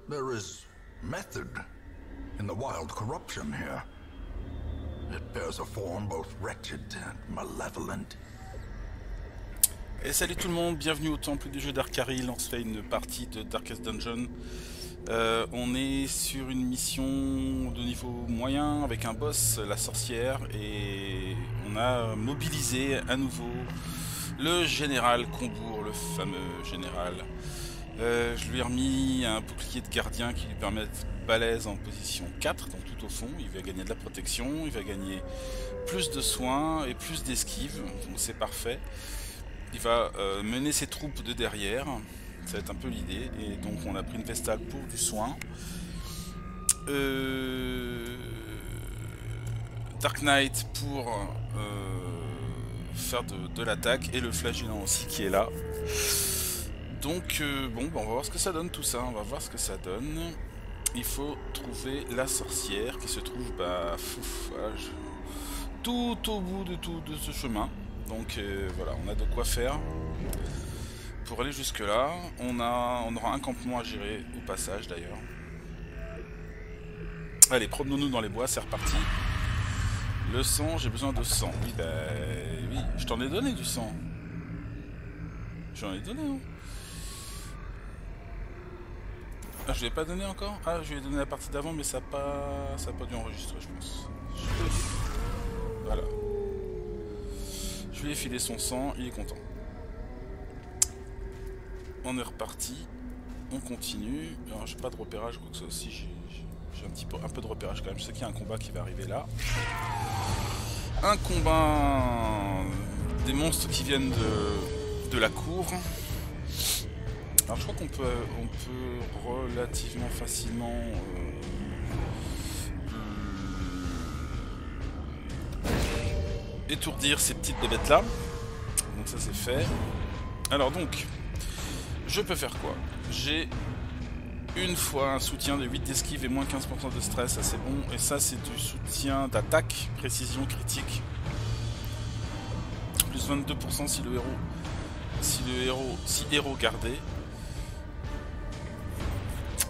There is method in the wild corruption here. It bears a form both wretched and malevolent. Et salut tout le monde, bienvenue au temple du jeu d'Arkaril. On se fait une partie de Darkest Dungeon. On est sur une mission de niveau moyen avec un boss, la sorcière, et on a mobilisé à nouveau le général Combourg, le fameux général. Je lui ai remis un bouclier de gardien qui lui permet d'être balèze en position 4, donc tout au fond. Il va gagner de la protection, il va gagner plus de soins et plus d'esquive, donc c'est parfait. Il va mener ses troupes de derrière, ça va être un peu l'idée, et donc on a pris une vestale pour du soin. Dark Knight pour faire de l'attaque, et le flagellant aussi qui est là. Donc bon, bah, on va voir ce que ça donne tout ça, on va voir ce que ça donne. Il faut trouver la sorcière qui se trouve voilà, tout au bout de ce chemin. Donc voilà, on a de quoi faire pour aller jusque là. On aura un campement à gérer au passage d'ailleurs. Allez, promenons-nous dans les bois, c'est reparti. Le sang, j'ai besoin de sang. Oui, bah oui, je t'en ai donné du sang. J'en ai donné, hein. Ah, je lui ai pas donné encore? Ah, je lui ai donné la partie d'avant, mais ça n'a pas dû enregistrer, je pense. Voilà. Je lui ai filé son sang, il est content. On est reparti. On continue. Alors, j'ai pas de repérage, quoi que ce soit aussi. J'ai un peu de repérage quand même. Je sais qu'il y a un combat qui va arriver là. Un combat des monstres qui viennent de la cour. Alors je crois qu'on peut relativement facilement étourdir ces petites bébêtes là. Donc ça c'est fait. Alors donc, je peux faire quoi? J'ai une fois un soutien de 8 d'esquive et moins 15% de stress, ça c'est bon. Et ça c'est du soutien d'attaque, précision critique. Plus 22% si héros gardé.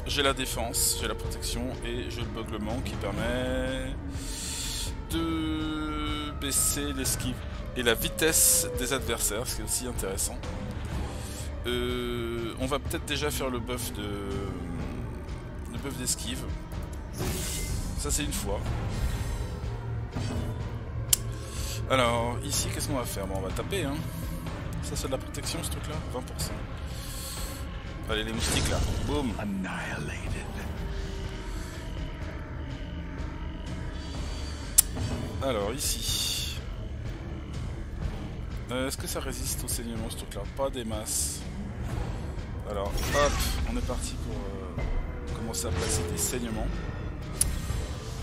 J'ai la défense, j'ai la protection et j'ai le beuglement qui permet de baisser l'esquive et la vitesse des adversaires, ce qui est aussi intéressant. On va peut-être déjà faire le buff d'esquive. Ça c'est une fois. Alors ici qu'est-ce qu'on va faire? Bon, on va taper, hein. Ça c'est de la protection ce truc là, 20%. Allez les moustiques là, boum. Alors ici, est-ce que ça résiste au saignement ce truc là? Pas des masses. Alors hop, on est parti pour commencer à placer des saignements.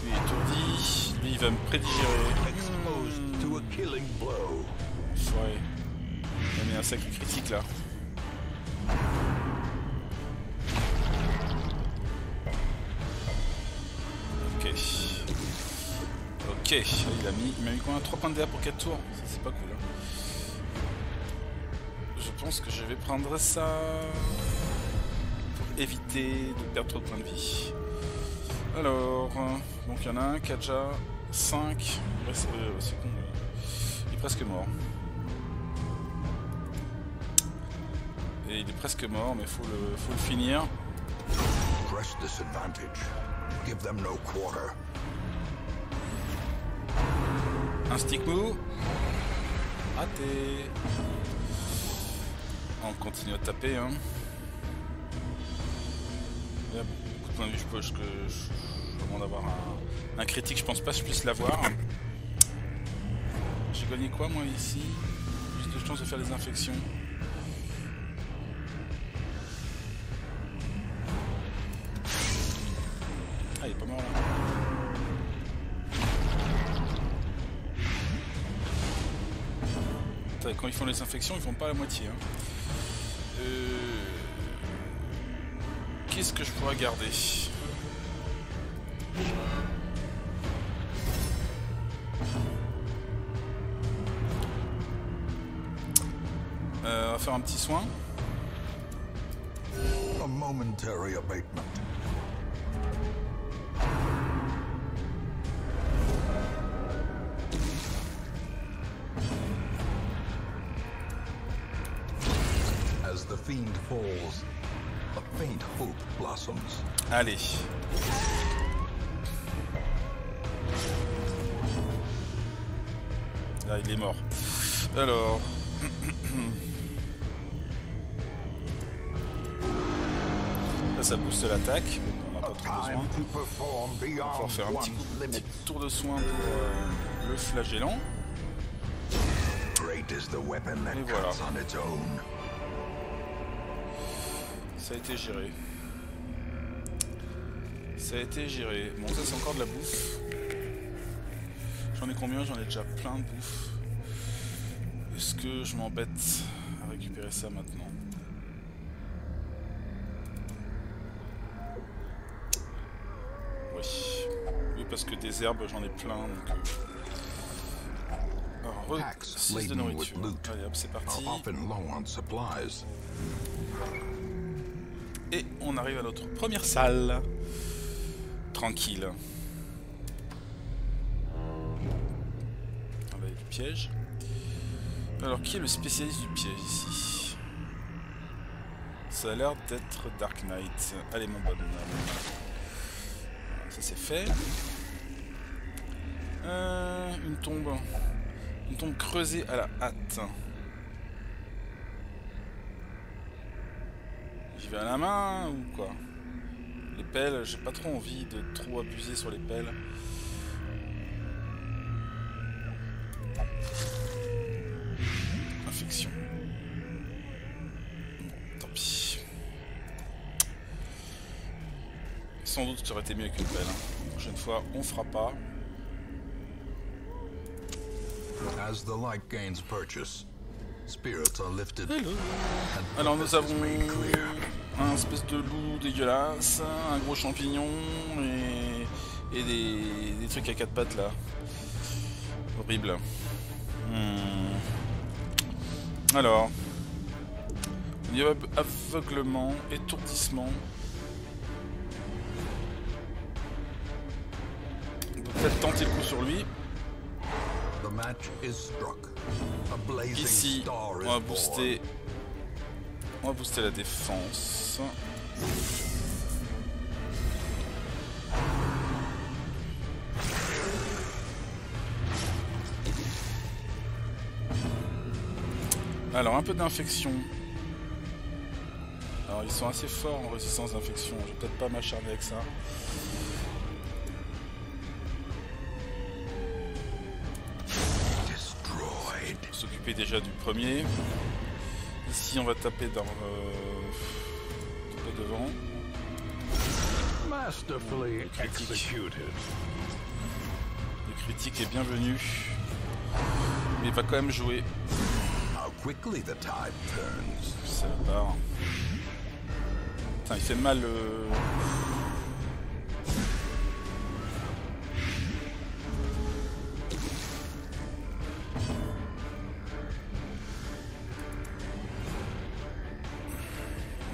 Lui il est étourdi, lui il va me prédigérer. Ouais, il a mis un sacré critique là. Ok, il m'a mis combien? 3 points de dégâts pour 4 tours? Ça c'est pas cool, hein. Je pense que je vais prendre ça pour éviter de perdre trop de points de vie. Alors, donc il y en a un qui a déjà 5. Ouais, c'est con, il est presque mort. Et il est presque mort, mais faut le finir. Press this advantage. Give them no quarter. Un stick mou. Raté. On continue à taper, hein. Il y a beaucoup de points de vue, je demande d'avoir un critique, je pense pas que je puisse l'avoir. J'ai gagné quoi moi ici? Plus de chance de faire des infections. Ah, il est pas mort là. Quand ils font les infections, ils font pas la moitié, hein. Qu'est-ce que je pourrais garder? va faire un petit soin. A momentary abatement. As the fiend falls, a faint hope blossoms. Allez. Là, il est mort. Alors... Là, ça booste l'attaque. On n'a pas trop besoin. On va faire un petit tour de soin pour le flagellant. Et voilà. Ça a été géré. Ça a été géré. Bon, ça c'est encore de la bouffe. J'en ai combien? J'en ai déjà plein de bouffe. Est-ce que je m'embête à récupérer ça maintenant? Oui. Oui, parce que des herbes, j'en ai plein. Donc, alors, 6 de nourriture. Allez hop, c'est parti. Et on arrive à notre première salle. Tranquille. On va aller du piège. Alors, qui est le spécialiste du piège ici? Ça a l'air d'être Dark Knight. Allez, mon bonhomme. Ça c'est fait. Une tombe. Une tombe creusée à la hâte. J'y vais à la main ou quoi? Les pelles, j'ai pas trop envie de trop abuser sur les pelles. Infection. Bon, tant pis. Sans doute que ça aurait été mieux avec une pelle. Hein. La prochaine fois, on fera pas. As the light gains purchase, spirits are lifted. Alors nous avons un espèce de loup dégueulasse, un gros champignon et des trucs à quatre pattes là. Horrible. Alors, il y a aveuglement, étourdissement. On peut peut-être tenter le coup sur lui. Ici, on va booster la défense. Alors, un peu d'infection. Alors, ils sont assez forts en résistance d'infection. Je vais peut-être pas m'acharner avec ça. S'occuper déjà du premier. Ici, on va taper dans devant. Le critique est bienvenu. Mais il va quand même jouer. Ça part. Putain, il fait mal.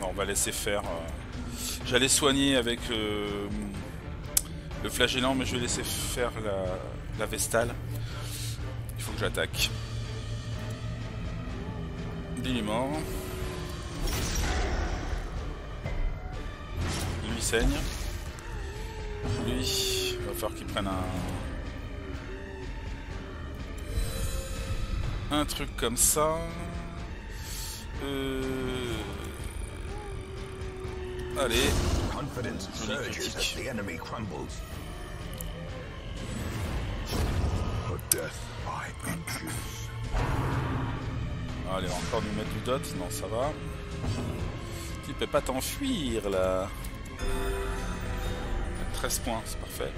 Non, on va laisser faire. J'allais soigner avec le flagellant, mais je vais laisser faire la vestale. Il faut que j'attaque. Il est mort. Lui saigne. Lui, il va falloir qu'il prenne un truc comme ça. Allez. Allez, on va encore nous mettre du dot. Non, ça va. Tu peux pas t'enfuir là. 13 points, c'est parfait.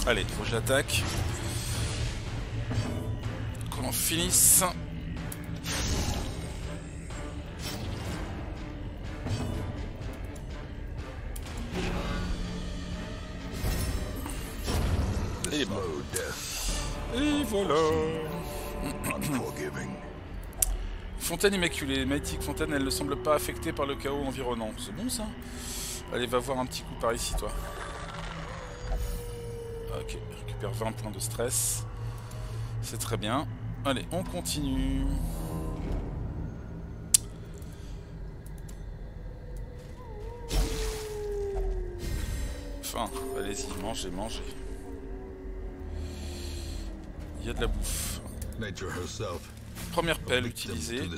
Allez, faut que j'attaque. Qu'on en finisse. Et il est mort. Et voilà. Fontaine immaculée. Mythic Fontaine, elle ne semble pas affectée par le chaos environnant. C'est bon ça? Allez, va voir un petit coup par ici, toi. Ok, récupère 20 points de stress. C'est très bien. Allez, on continue. Enfin, allez-y, mangez, mangez. Il y a de la bouffe. Première pelle utilisée. Il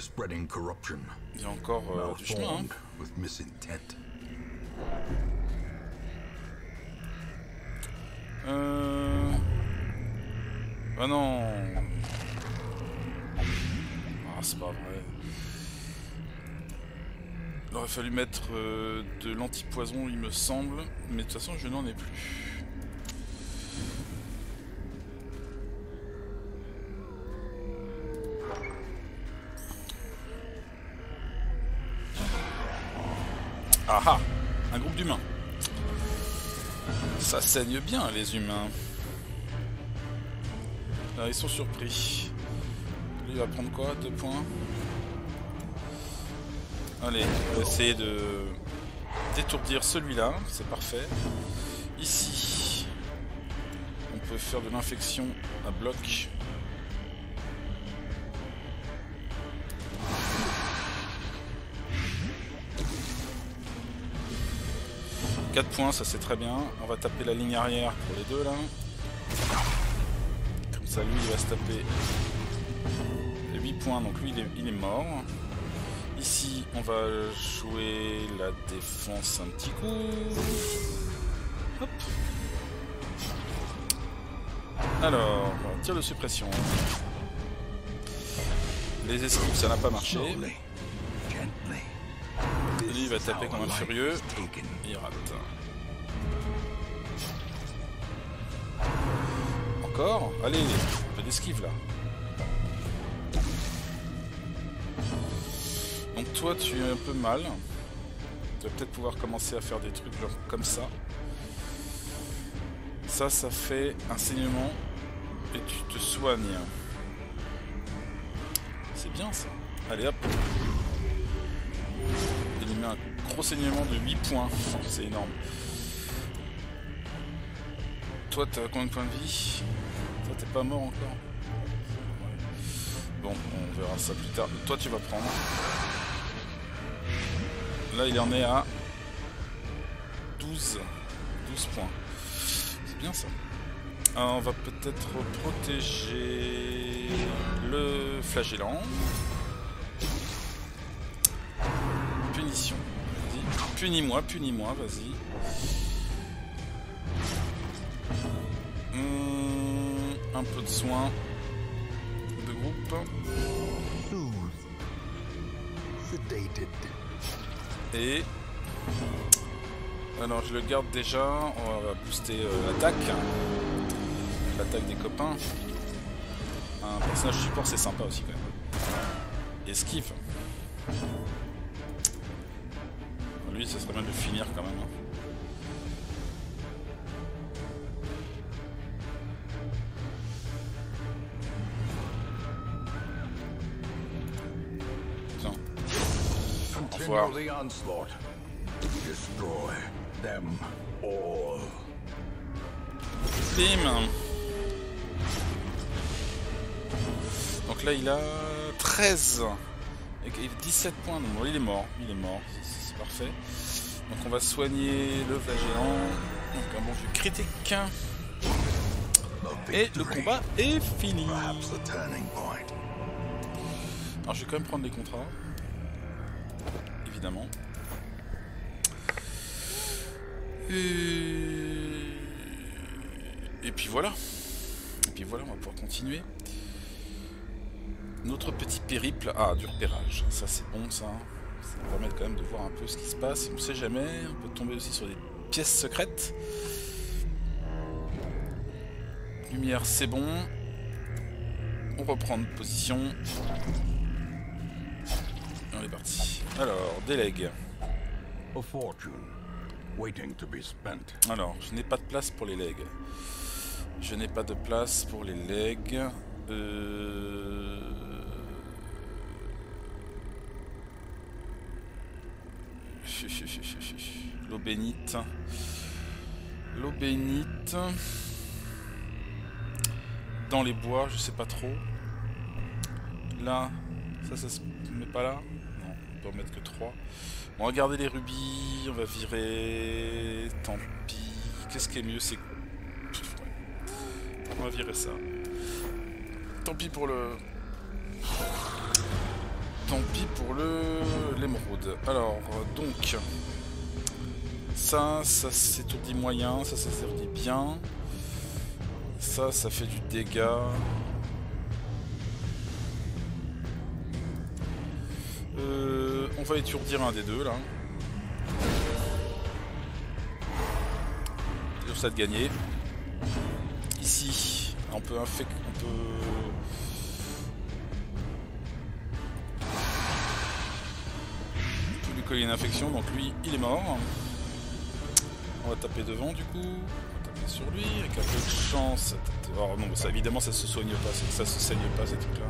y a encore du chemin. Ah non. Ah, c'est pas vrai. Il aurait fallu mettre de l'antipoison, il me semble. Mais de toute façon, je n'en ai plus. Ah ah, un groupe d'humains. Ça saigne bien, les humains. Là, ils sont surpris. Lui, il va prendre quoi? 2 points. Allez, on va essayer de d'étourdir celui-là. C'est parfait. Ici, on peut faire de l'infection à bloc. « 4 points, ça c'est très bien. On va taper la ligne arrière pour les deux là. Comme ça, lui, il va se taper 8 points, donc lui, il est mort. Ici, on va jouer la défense un petit coup. Hop. Alors, tir de suppression. Les esquives, ça n'a pas marché. Lui, il va taper comme un furieux. Il rate. Encore? Allez, un peu d'esquive là. Donc toi, tu es un peu mal. Tu vas peut-être pouvoir commencer à faire des trucs genre comme ça. Ça fait un saignement. Et tu te soignes. C'est bien ça. Allez hop. Il met un gros saignement de 8 points. C'est énorme. Toi, t'as combien de points de vie? Toi, t'es pas mort encore? Bon, on verra ça plus tard. Toi, tu vas prendre. Là, il en est à 12 points. C'est bien ça. Alors, on va peut-être protéger le flagellant. Punition. Punis-moi, vas-y. Un peu de soin de groupe. Et alors je le garde déjà. On va booster l'attaque. L'attaque des copains. Un personnage support, c'est sympa aussi quand même. Esquive. Lui, ça serait bien de le finir quand même. Tiens. Au revoir. Bim. Donc là, il a 13. Et 17 points. Donc bon, il est mort. C'est parfait. Donc on va soigner le flagellant. Donc un bon vue critique. Et le combat est fini. Alors je vais quand même prendre les contrats. Évidemment. Et puis voilà. On va pouvoir continuer. Notre petit périple. Ah, du repérage. Ça c'est bon ça. Ça va permettre quand même de voir un peu ce qui se passe. On ne sait jamais. On peut tomber aussi sur des pièces secrètes. Lumière, c'est bon. On reprend notre position. est parti. Alors, délègue. A fortune waiting to be spent. Alors, je n'ai pas de place pour les legs. Je n'ai pas de place pour les legs. L'eau bénite. L'eau bénite. Dans les bois, je sais pas trop. Là, ça se met pas là. Non, on peut en mettre que 3. On va regarder les rubis, on va virer. Tant pis. Qu'est-ce qui est mieux, c'est. On va virer ça. Tant pis pour le. Tant pis pour l'émeraude. Alors, donc. Ça s'étourdit moyen, ça s'étourdit bien. Ça fait du dégât. On va étourdir un des deux là. Sur ça de gagner. Ici, on peut lui coller une infection, donc lui il est mort. On va taper devant du coup. On va taper sur lui avec un peu de chance. Oh non, ça évidemment ça se soigne pas, ça se saigne pas ces trucs là.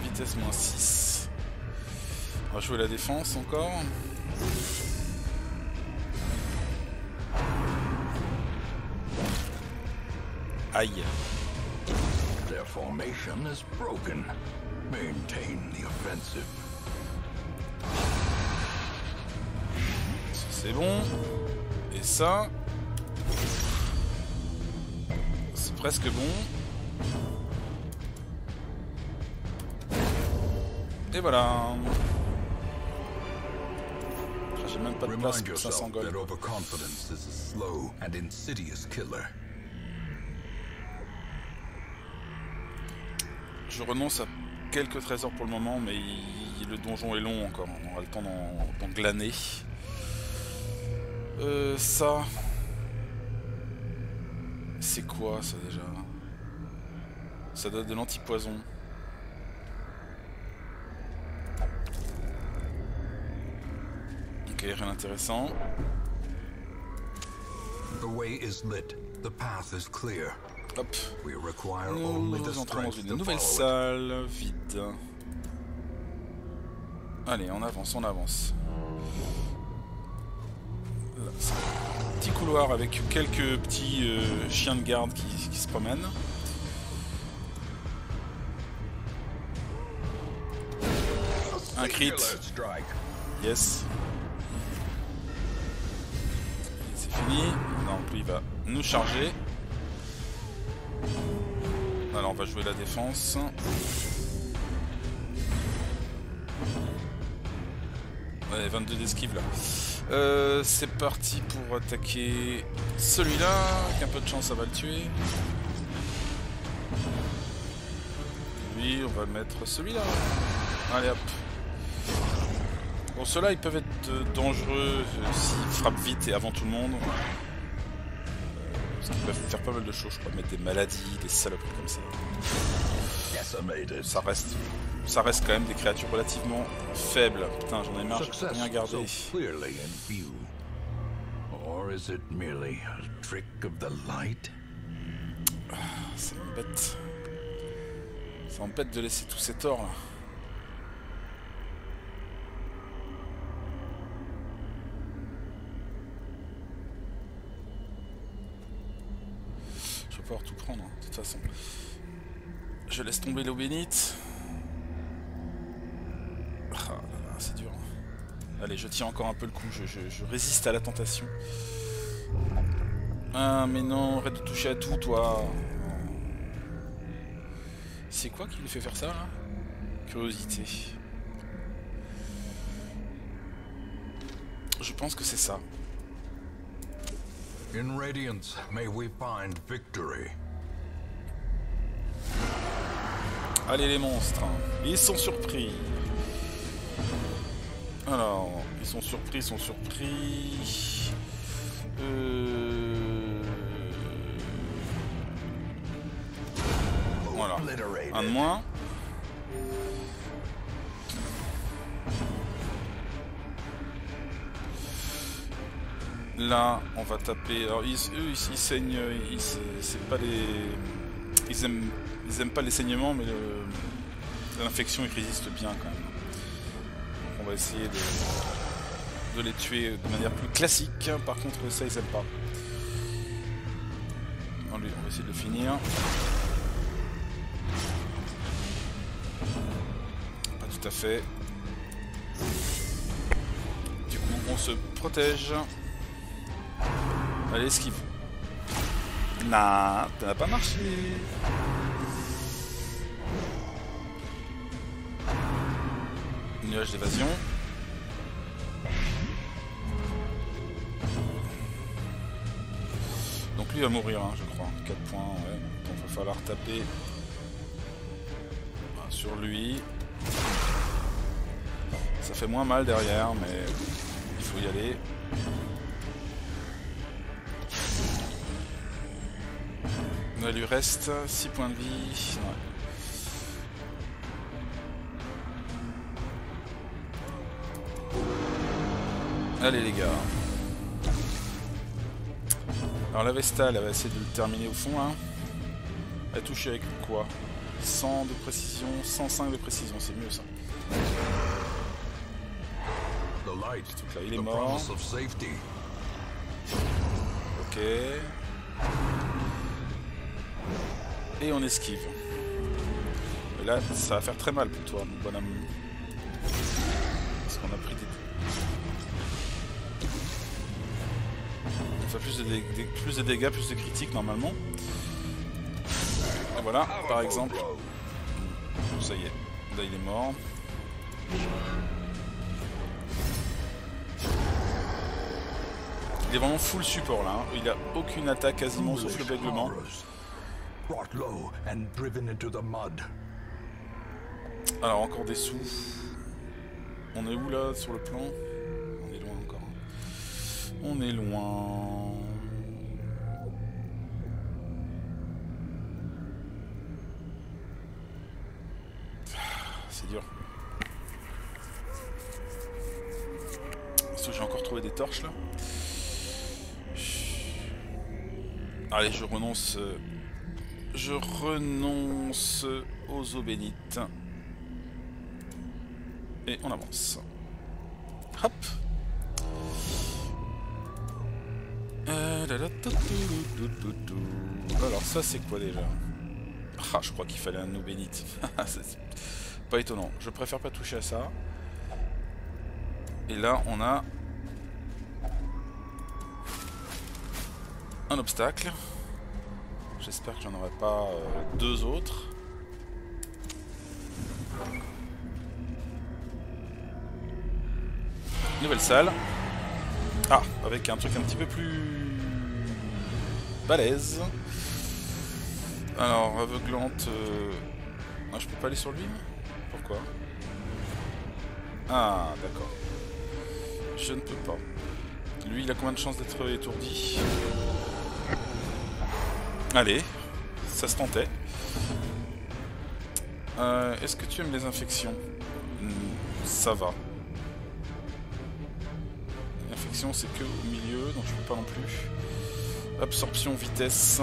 Vitesse -6. On va jouer la défense encore. Aïe. Their formation is broken. Maintain the offensive. C'est bon. Et ça, c'est presque bon. Et voilà. J'ai même pas de place pour 500 gold. Overconfidence is a slow and insidious killer. Je renonce à quelques trésors pour le moment, mais le donjon est long encore. On aura le temps d'en glaner. Ça... C'est quoi ça déjà? Ça donne de l'antipoison. Ok, rien d'intéressant. The way is lit. The path is clear. Hop. We require only the Nous entrons dans strength une to nouvelle follow it. salle vide. Allez, on avance, on avance. Là, c'est un petit couloir avec quelques petits chiens de garde qui se promènent. Un crit. Yes. C'est fini. Donc lui il va nous charger. Alors on va jouer la défense. Ouais, 22 d'esquive là. C'est parti pour attaquer celui-là. Avec un peu de chance ça va le tuer. Lui on va mettre celui-là. Allez hop. Bon ceux-là ils peuvent être dangereux s'ils frappent vite et avant tout le monde. Parce qu'ils peuvent faire pas mal de choses, je crois, mettre des maladies, des saloperies comme ça. Ça reste quand même des créatures relativement faibles. Putain, j'en ai marre, je peux rien garder. Ça m'embête. Ça m'embête de laisser tous ces torts là. Je vais pouvoir tout prendre, hein, de toute façon. Je laisse tomber l'eau bénite. Ah là là, c'est dur. Allez, je tiens encore un peu le coup, je résiste à la tentation. Ah mais non, arrête de toucher à tout, toi. C'est quoi qui lui fait faire ça, là? Curiosité. Je pense que c'est ça. In Radiance, may we find victory. Allez les monstres, ils sont surpris. Alors, ils sont surpris. obliterated. Un de moins. Là, on va taper. Alors, eux, ils saignent. C'est pas les. Ils aiment pas les saignements, mais l'infection, ils résistent bien quand même. Donc, on va essayer de les tuer de manière plus classique. Par contre, ça, ils aiment pas. On va essayer de le finir. Pas tout à fait. Du coup, on se protège. Allez, esquive. Nah, ça n'a pas marché. Nuage d'évasion. Donc lui va mourir, hein, je crois. 4 points, ouais. Donc il va falloir taper sur lui. Ça fait moins mal derrière, mais il faut y aller. Il lui reste 6 points de vie. Ouais. Allez les gars. Alors la Vestale, elle va essayer de le terminer au fond là. Elle a touché avec quoi? 100 de précision, 105 de précision, c'est mieux ça. The light, Donc là, il est the mort. promise of safety. Ok. Et on esquive. Et là, ça va faire très mal pour toi, mon bonhomme. Parce qu'on a pris des... On fait plus de dégâts, plus de critiques normalement. Et voilà, par exemple. Ça y est, là il est mort. Il est vraiment full support là, hein. Il a aucune attaque quasiment sauf le bèglement. Brought low and driven into the mud. Alors encore des sous. On est où là sur le plan? On est loin encore. On est loin. C'est dur. Est-ce que j'ai encore trouvé des torches là? Allez, je renonce. Je renonce aux eaux bénites. Et on avance. Hop. Alors ça c'est quoi déjà? Ah, je crois qu'il fallait un eau bénite. C'est pas étonnant. Je préfère pas toucher à ça. Et là on a un obstacle. J'espère que j'en aurai pas deux autres. Nouvelle salle. Ah, avec un truc un petit peu plus balèze. Alors, aveuglante. Ah, je peux pas aller sur lui? Pourquoi? Ah, d'accord. Je ne peux pas. Lui, il a combien de chances d'être étourdi? Allez, ça se tentait. Est-ce que tu aimes les infections? Ça va. L'infection, c'est que au milieu, donc je peux pas non plus. Absorption, vitesse.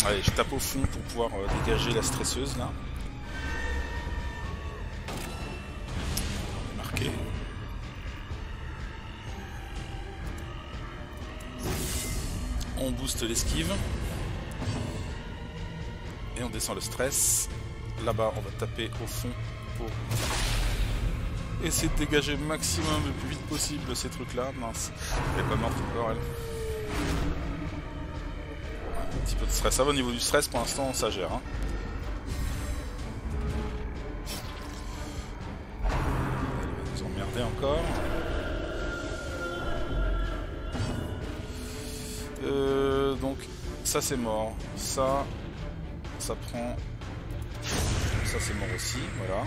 Allez, je tape au fond pour pouvoir dégager la stresseuse là. Marqué. On booste l'esquive. Et on descend le stress. Là-bas, on va taper au fond pour essayer de dégager maximum le plus vite possible ces trucs-là. Mince, elle est pas morte encore, elle. Un petit peu de stress. Ça va au niveau du stress, pour l'instant, ça gère. Hein. Elle va nous emmerder encore. Donc, ça c'est mort. Ça prend... Ça c'est mort aussi, voilà.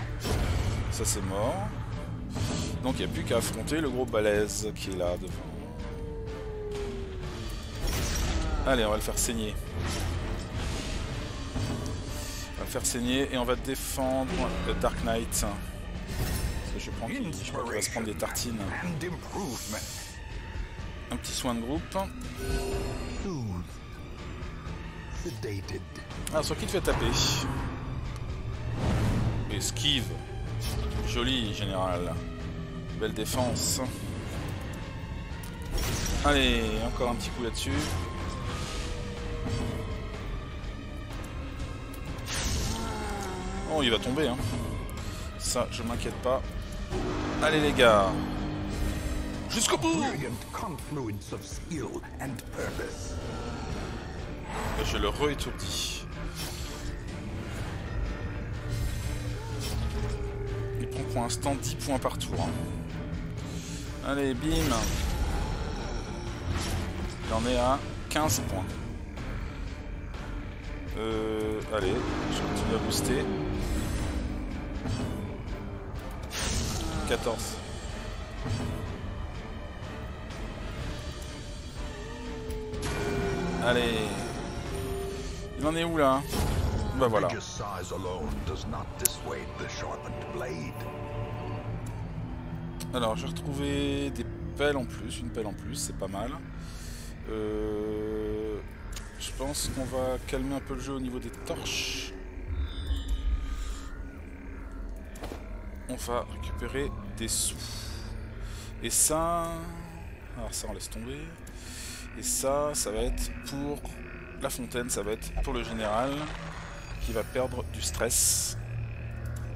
Ça c'est mort. Donc il n'y a plus qu'à affronter le gros balèze qui est là devant. Allez, on va le faire saigner. On va le faire saigner et on va défendre le Dark Knight. Parce que je crois qu'il va se prendre des tartines. Un petit soin de groupe. Ah, sur qui te fait taper? Esquive. Joli, général. Belle défense. Allez, encore un petit coup là-dessus. Oh, il va tomber, hein. Ça, je m'inquiète pas. Allez, les gars. Jusqu'au bout. Je le re-étourdis. Il prend pour l'instant 10 points par tour. Hein. Allez, bim. Il en est à 15 points. Allez, je continue à booster. 14. Allez. Il en est où là? Bah voilà. Alors j'ai retrouvé des pelles en plus, une pelle en plus, c'est pas mal. Je pense qu'on va calmer un peu le jeu au niveau des torches. On va récupérer des sous. Et ça... Alors ça on laisse tomber. Et ça, ça va être pour la fontaine, ça va être pour le général qui va perdre du stress.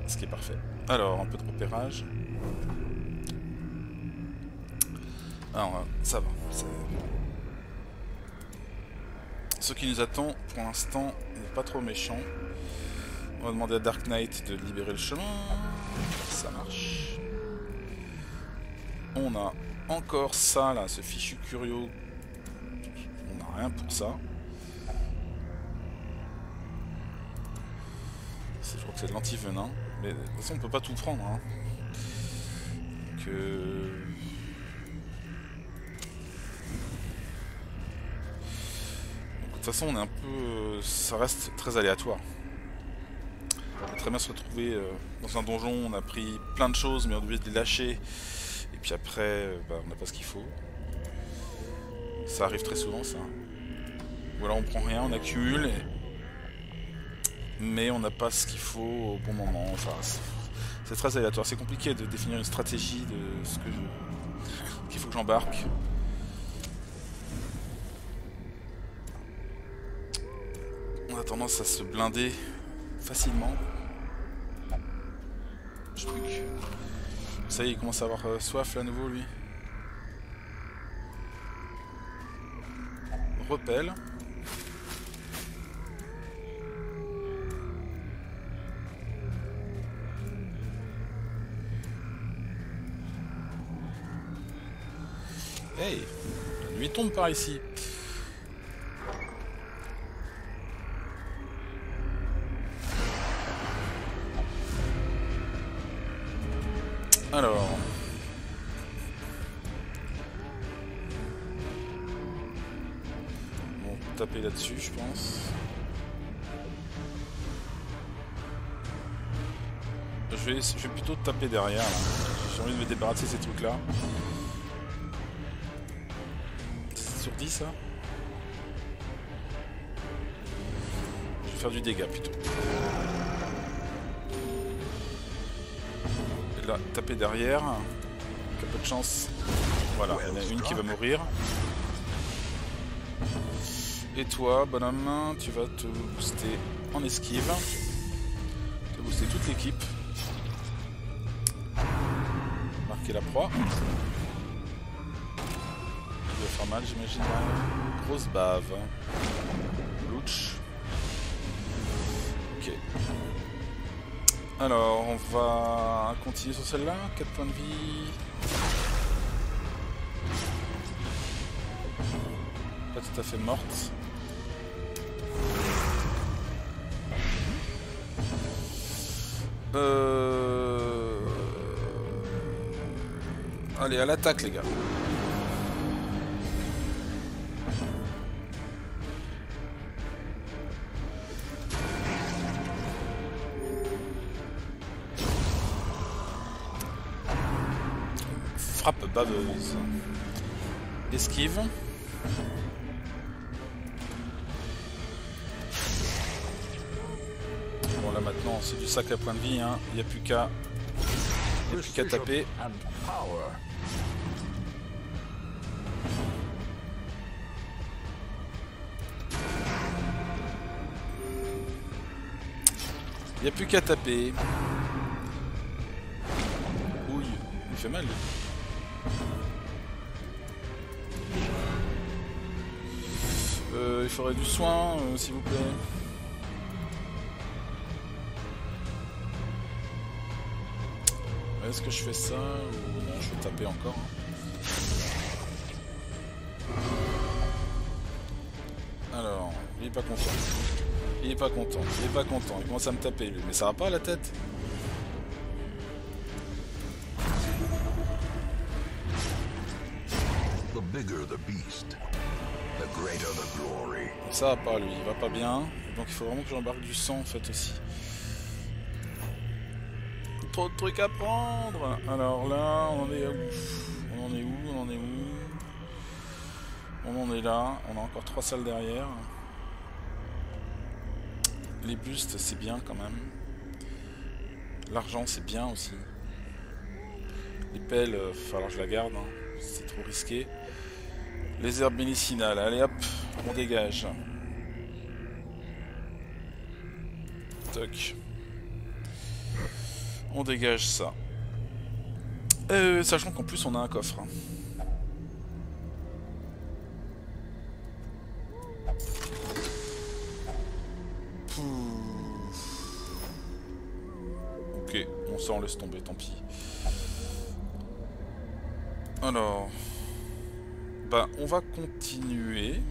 Ce qui est parfait. Alors, un peu de repérage. Alors, ça va. Ce qui nous attend, pour l'instant, n'est pas trop méchant. On va demander à Dark Knight de libérer le chemin. Ça marche. On a encore ça, là, ce fichu Curio. On n'a rien pour ça. Je crois que c'est de l'anti-venin. Mais de toute façon, on peut pas tout prendre. Hein. Donc, de toute façon, on est un peu... ça reste très aléatoire. On peut très bien se retrouver dans un donjon, on a pris plein de choses, mais on devait les lâcher. Et puis après, on n'a pas ce qu'il faut. Ça arrive très souvent, ça. Ou alors on prend rien, on accumule, mais on n'a pas ce qu'il faut au bon moment. Enfin, c'est très aléatoire. C'est compliqué de définir une stratégie de ce que qu'il faut que j'embarque. On a tendance à se blinder facilement. Ça y est, il commence à avoir soif là à nouveau, lui. Repelle. Hey, la nuit tombe par ici. Alors... bon, taper là-dessus, je pense. Je vais plutôt taper derrière, là. J'ai envie de me débarrasser de ces trucs-là. C'est sur 10, ça? Je vais faire du dégât, plutôt. Là, taper derrière, un peu de chance. Voilà, il y en a une qui va mourir. Et toi, bonhomme, tu vas te booster en esquive. Tu vas booster toute l'équipe. Marquer la proie. Il va faire mal, j'imagine. Grosse bave. Louch. Ok. Alors, on va continuer sur celle-là. 4 points de vie. Pas tout à fait morte. Allez, à l'attaque, les gars. Frappe baveuse. Esquive. Bon là maintenant c'est du sac à point de vie, hein. Il n'y a plus qu'à taper. Il n'y a plus qu'à taper. Ouille, il fait mal lui. Il faudrait du soin, s'il vous plaît. Est-ce que je fais ça ou non, je vais taper encore. Alors, il est pas content. Il est pas content, il est pas content. Il commence à me taper lui. Mais ça va pas à la tête. The bigger the beast, the greater the glory. Ça va pas lui, il va pas bien. Donc il faut vraiment que j'embarque du sang en fait aussi. Trop de trucs à prendre. Alors là, on en est où? On en est où? On en est où? On en est là. On a encore 3 salles derrière. Les bustes, c'est bien quand même. L'argent, c'est bien aussi. Les pelles, falloir que je la garde. Hein. C'est trop risqué. Les herbes médicinales. Allez hop, on dégage. Toc. On dégage ça. Sachant qu'en plus on a un coffre. Ok, on s'en laisse tomber, tant pis. Alors... Bah, on va continuer.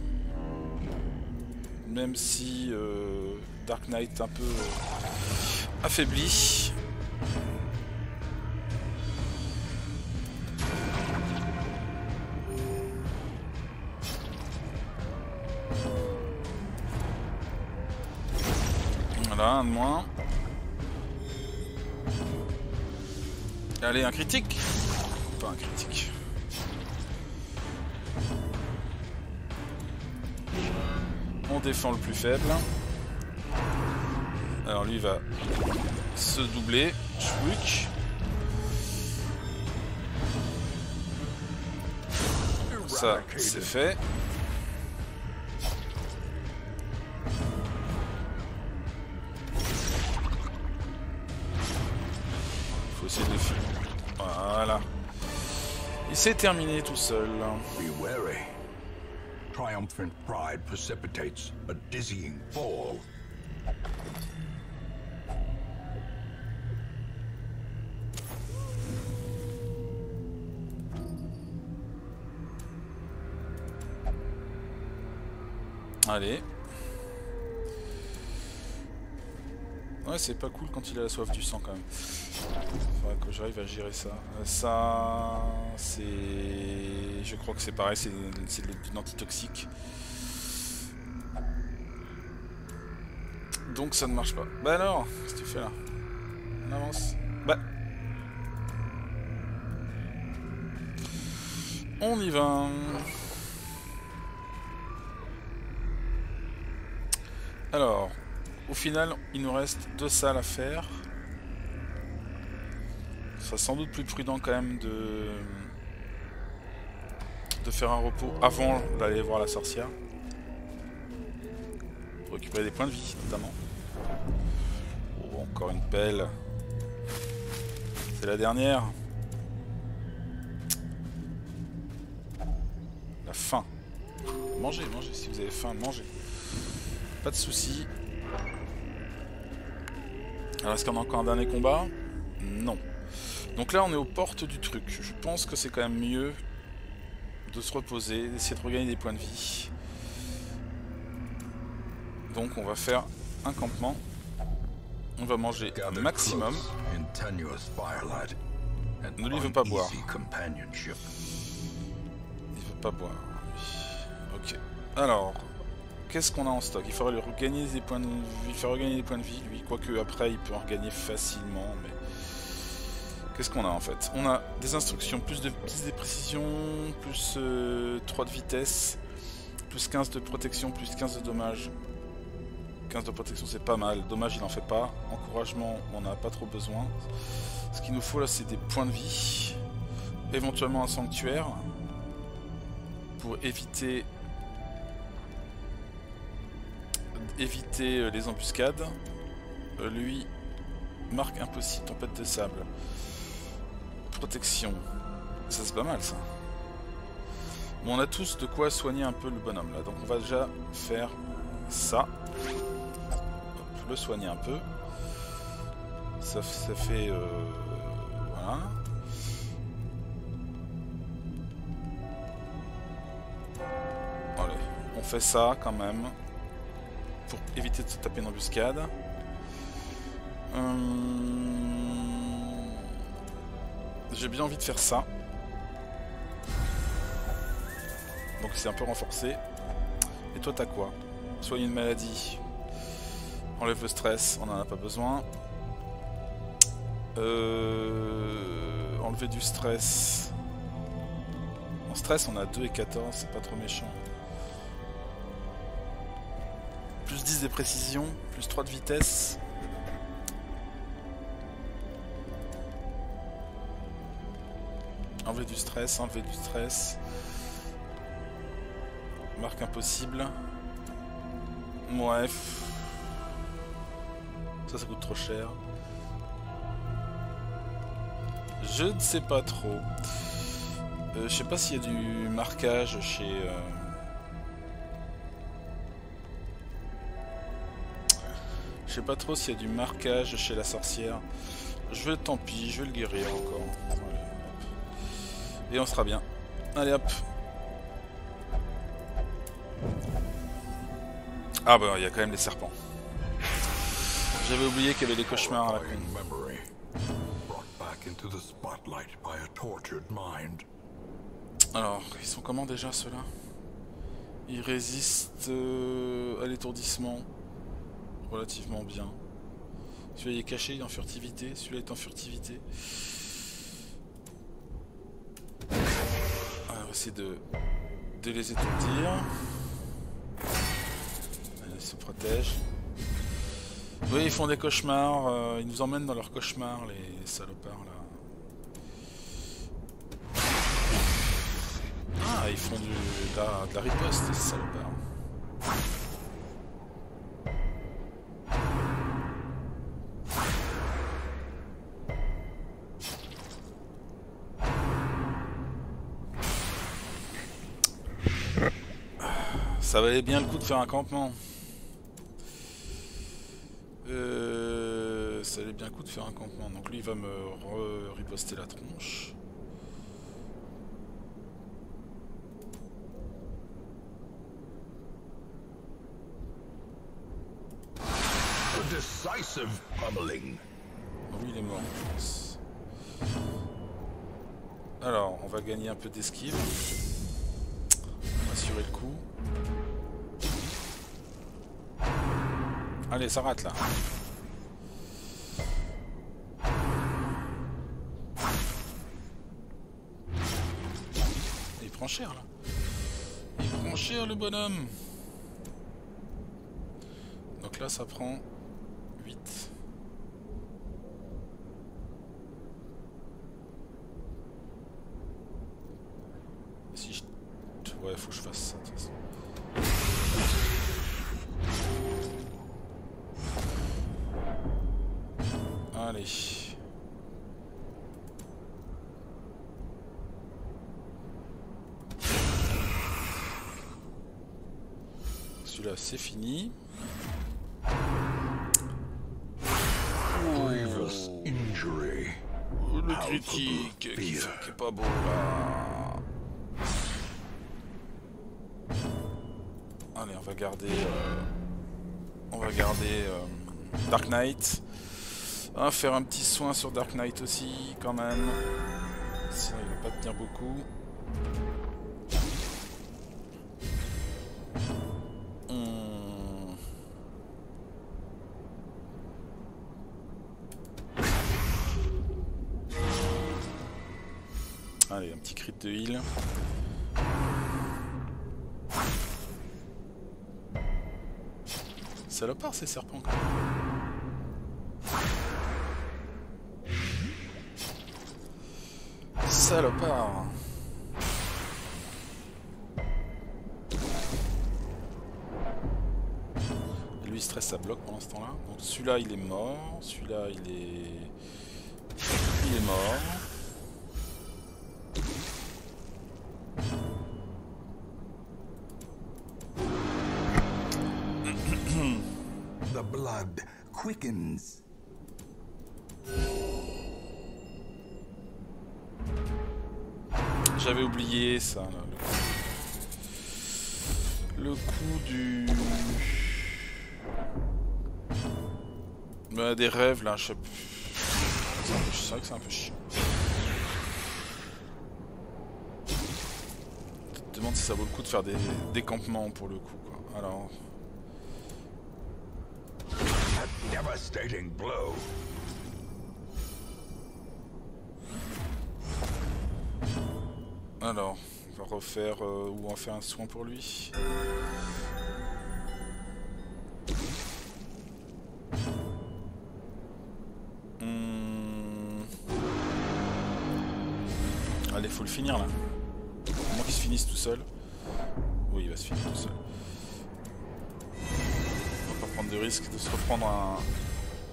Même si Dark Knight est un peu affaibli. Voilà, un de moins. Allez, un critique. Pas un critique. On défend le plus faible. Alors lui va se doubler. Chouic. Ça, c'est fait. Il faut essayer de le faire. Voilà. Il s'est terminé tout seul. Be wary. Triumphant pride precipitates a dizzying fall. Allez. Ouais, c'est pas cool quand il a la soif du sang quand même. Faudrait que j'arrive à gérer ça. Ça, c'est... Je crois que c'est pareil, c'est une antitoxique. Donc ça ne marche pas. Bah alors, qu'est-ce que tu fais là? On avance. Bah. On y va. Alors, au final, il nous reste 2 salles à faire. Ce sera sans doute plus prudent quand même de faire un repos avant d'aller voir la sorcière. Pour récupérer des points de vie, notamment. Oh, encore une pelle. C'est la dernière. La faim. Mangez, mangez, si vous avez faim, mangez. Pas de soucis. Alors, est-ce qu'on a encore un dernier combat? Non. Donc là, on est aux portes du truc. Je pense que c'est quand même mieux de se reposer, d'essayer de regagner des points de vie. Donc, on va faire un campement. On va manger un maximum. Ne lui veut pas boire. Uneasy companionship. Il veut pas boire. Ok. Alors, qu'est-ce qu'on a en stock? Il faudrait lui regagner des points de vie. Il fait regagner des points de vie, lui. Quoique après, il peut en regagner facilement. Mais qu'est-ce qu'on a en fait? On a des instructions, plus de précision, plus 3 de vitesse, plus 15 de protection, plus 15 de dommage. 15 de protection, c'est pas mal. Dommage, il en fait pas. Encouragement, on n'a pas trop besoin. Ce qu'il nous faut là, c'est des points de vie. Éventuellement un sanctuaire. Pour éviter les embuscades. Lui, marque impossible, tempête de sable. Protection. Ça, c'est pas mal, ça. Bon, on a tous de quoi soigner un peu le bonhomme, là. Donc, on va déjà faire ça. Hop, le soigner un peu. Ça fait... voilà. Allez, on fait ça, quand même. Pour éviter de se taper une embuscade. J'ai bien envie de faire ça. Donc c'est un peu renforcé. Et toi t'as quoi? Soigner une maladie. Enlève le stress, on en a pas besoin. Enlever du stress. En stress on a 2 et 14, c'est pas trop méchant. Plus 10 de précision, plus 3 de vitesse. Enlever du stress, enlever du stress. Marque impossible. Ouais. Ça coûte trop cher. Je ne sais pas trop. Je sais pas s'il y a du marquage chez... Je sais pas trop s'il y a du marquage chez la sorcière. Je vais, tant pis, je vais le guérir encore. Allez, hop. Et on sera bien. Allez hop. Ah bah il y a quand même les serpents. J'avais oublié qu'il y avait des cauchemars à la con. Alors, ils sont comment déjà ceux-là? Ils résistent à l'étourdissement relativement bien. Celui-là est caché, il est en furtivité. Celui-là est en furtivité. Alors, on va essayer de les étourdir. Ils se protègent. Oui, ils font des cauchemars. Ils nous emmènent dans leurs cauchemars, les salopards là. Ah, ils font de la riposte, ces salopards. Ça valait bien le coup de faire un campement. Ça valait bien le coup de faire un campement. Donc lui, il va me riposter la tronche. Decisive pummeling. Oui, il est mort, je pense. Alors, on va gagner un peu d'esquive. On va assurer le coup. Allez, ça rate là. Il prend cher là. Il prend cher le bonhomme. Donc là, ça prend 8. Si je... Ouais, faut que je fasse ça de toute façon. Allez. Celui-là, c'est fini. Injury. Le critique qui est pas beau là. Allez, on va garder Dark Knight. On va faire un petit soin sur Dark Knight aussi, quand même. Sinon, il va pas tenir beaucoup. Allez, un petit crit de heal. Salopard ces serpents quand même. Salopard. Et lui il stresse, ça bloque pendant ce temps là. Donc celui-là il est mort. Celui-là il est mort. The blood quickens. J'avais oublié ça là, le coup du... des rêves là, je sais plus. C'est vrai que c'est un peu chiant. Je te demande si ça vaut le coup de faire des campements pour le coup quoi. Alors... Devastating blow. Alors, on va refaire ou on fait un soin pour lui. Allez, faut le finir là. Au moins qu'il se finisse tout seul. Oui, il va se finir tout seul. On va pas prendre de risque de se reprendre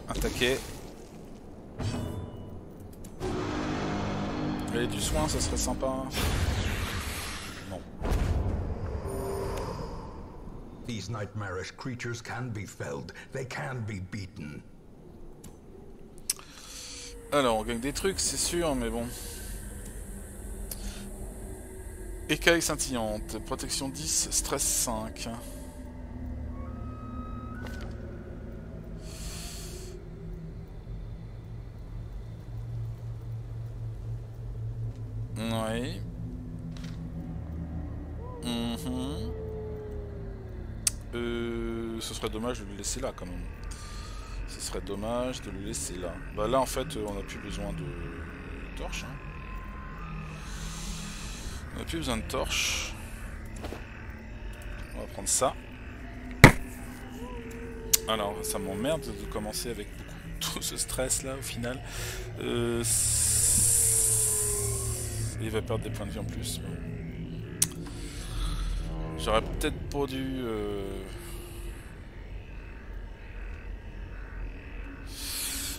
un taquet. Et du soin, ça serait sympa. Non. These nightmarish creatures can be felled. They can be beaten. Alors, on gagne des trucs, c'est sûr, mais bon. Écaille scintillante, protection 10, stress 5. Oui. Ce serait dommage de le laisser là quand même. Ce serait dommage de le laisser là. Bah là en fait on n'a plus besoin de torche. Hein. On n'a plus besoin de torche. On va prendre ça. Alors ça m'emmerde de commencer avec beaucoup tout ce stress là au final. Il va perdre des points de vie en plus. J'aurais peut-être pas dû...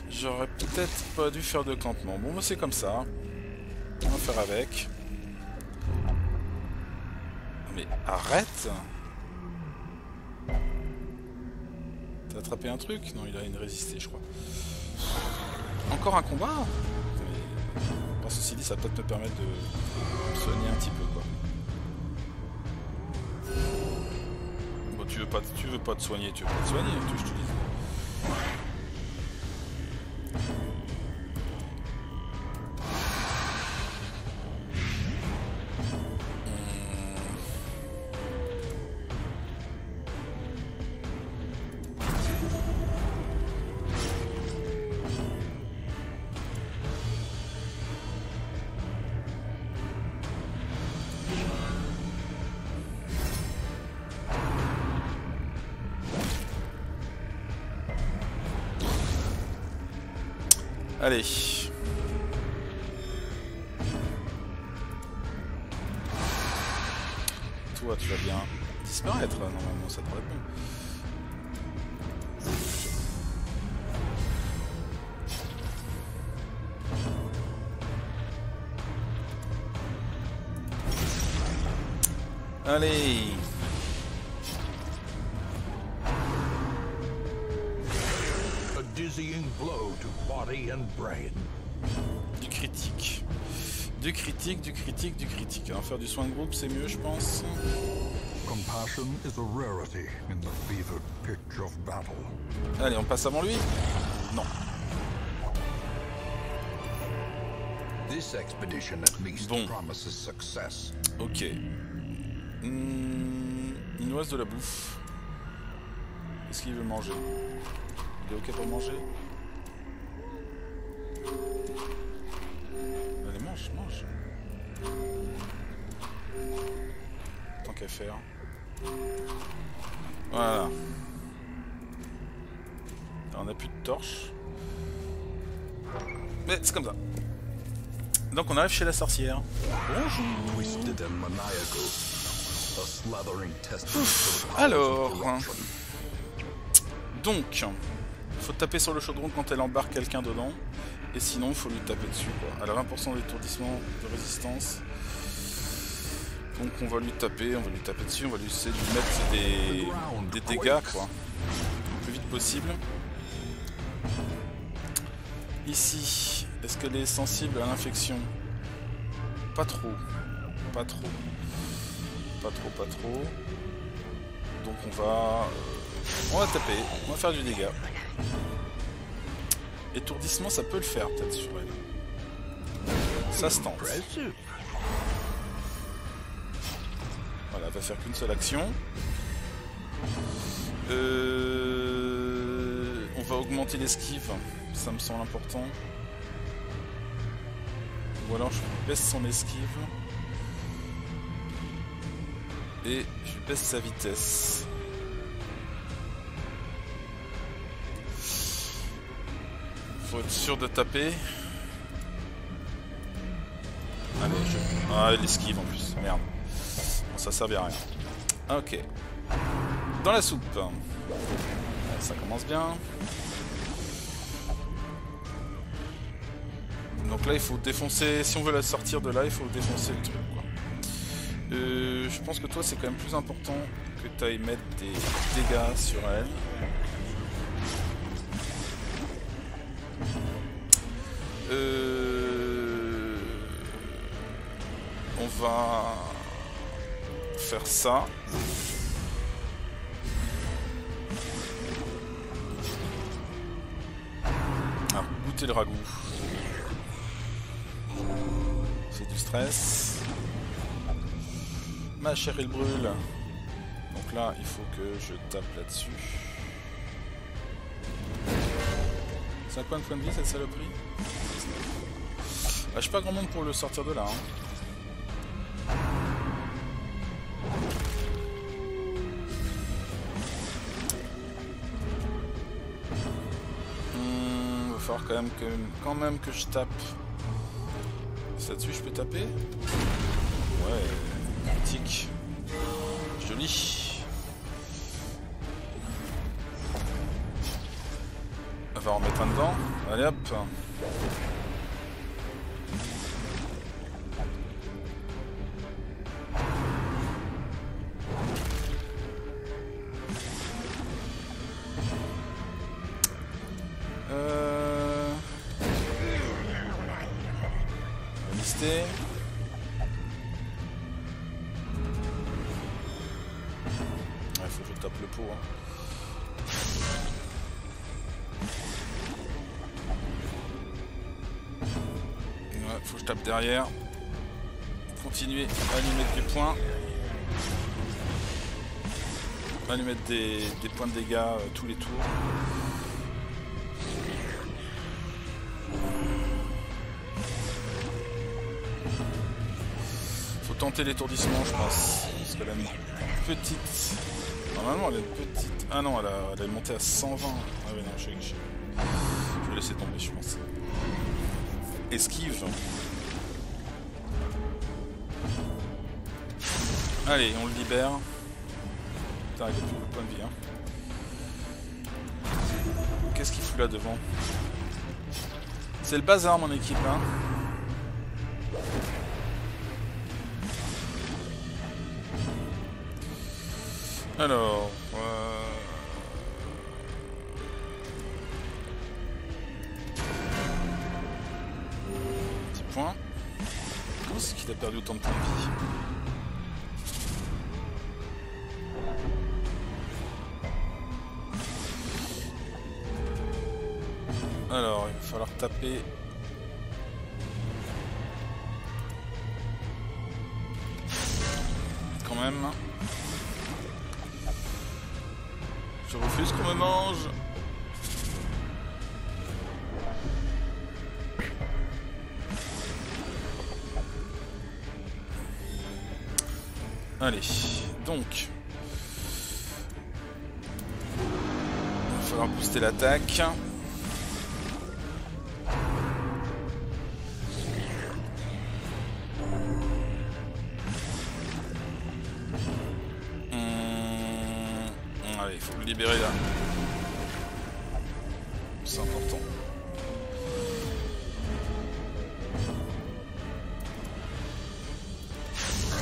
J'aurais peut-être pas dû faire de campement. Bon, bah, c'est comme ça. On va faire avec. Mais arrête! T'as attrapé un truc? Non, il a une résistée, je crois. Encore un combat? Bon, ceci dit, ça va peut-être me permettre de me soigner un petit peu, quoi. Bon, tu veux pas te soigner, tu veux pas te soigner, je te dis. Allez. Toi, tu vas bien disparaître, normalement, ça devrait être bon. Allez. Dizzying blow to body and brain. Du critique. Du critique, du critique, du critique. Alors faire du soin de groupe, c'est mieux, je pense. Compassion is a rarity in the fevered pitch of battle. Allez, on passe avant lui? Non. This expedition at least Bon. promises success. Ok. Il nous reste de la bouffe. Qu'est-ce qu'il veut manger? Il est ok pour manger? Allez, mange, mange. Tant qu'à faire. Voilà. Alors, on n'a plus de torches. Mais c'est comme ça. Donc on arrive chez la sorcière. Bonjour. Twisted and maniacal. A slathering testament to the powers Alors. of corruption. Donc, il faut taper sur le chaudron quand elle embarque quelqu'un dedans. Et sinon, il faut lui taper dessus, quoi. Elle a 20% d'étourdissement de résistance. Donc on va lui taper dessus, on va lui essayer de lui mettre des dégâts, quoi. Le plus vite possible. Ici, est-ce qu'elle est sensible à l'infection? Pas trop. Pas trop. Pas trop, pas trop. Donc on va taper, on va faire du dégât. Étourdissement, ça peut le faire peut-être sur elle. Ça se tente. Voilà, elle va faire qu'une seule action. On va augmenter l'esquive, ça me semble important. Ou alors je baisse son esquive. Et je baisse sa vitesse. Faut être sûr de taper. Allez, ah, l'esquive en plus, merde. Bon, ça servait à rien. Ok. Dans la soupe. Ça commence bien. Donc là, il faut défoncer... Si on veut la sortir de là, il faut défoncer le truc, quoi. Je pense que toi, c'est quand même plus important que tu ailles mettre des dégâts sur elle. On va faire ça. Alors, goûter le ragoût. C'est du stress. Ma chair, elle brûle. Donc là, il faut que je tape là-dessus. C'est à combien de points de vie cette saloperie? Ah, je suis pas grand monde pour le sortir de là. Hein. Va falloir quand même que je tape. C'est là-dessus je peux taper? Ouais, tic. Joli. On va en remettre un dedans. Allez hop. Lister. Il faut que je tape le pot. Hein. Ouais, faut que je tape derrière. Continuer à lui mettre du point. À lui mettre des points de dégâts tous les tours. Faut tenter l'étourdissement, je pense. Parce qu'elle a une petite... Normalement, elle a une petite... Ah non, elle est montée à 120. Ah oui, non, je vais laisser tomber, je pense. Esquive. Allez, on le libère. Putain, il a plus de points de vie. Hein. Qu'est-ce qu'il fout là devant? C'est le bazar, mon équipe. Hein. Alors... Petit point. Comment c'est qu'il a perdu autant de points de vie? Alors, il va falloir taper quand même. Je refuse qu'on me mange. Allez, donc... il va falloir booster l'attaque. Allez, il faut le libérer là. C'est important.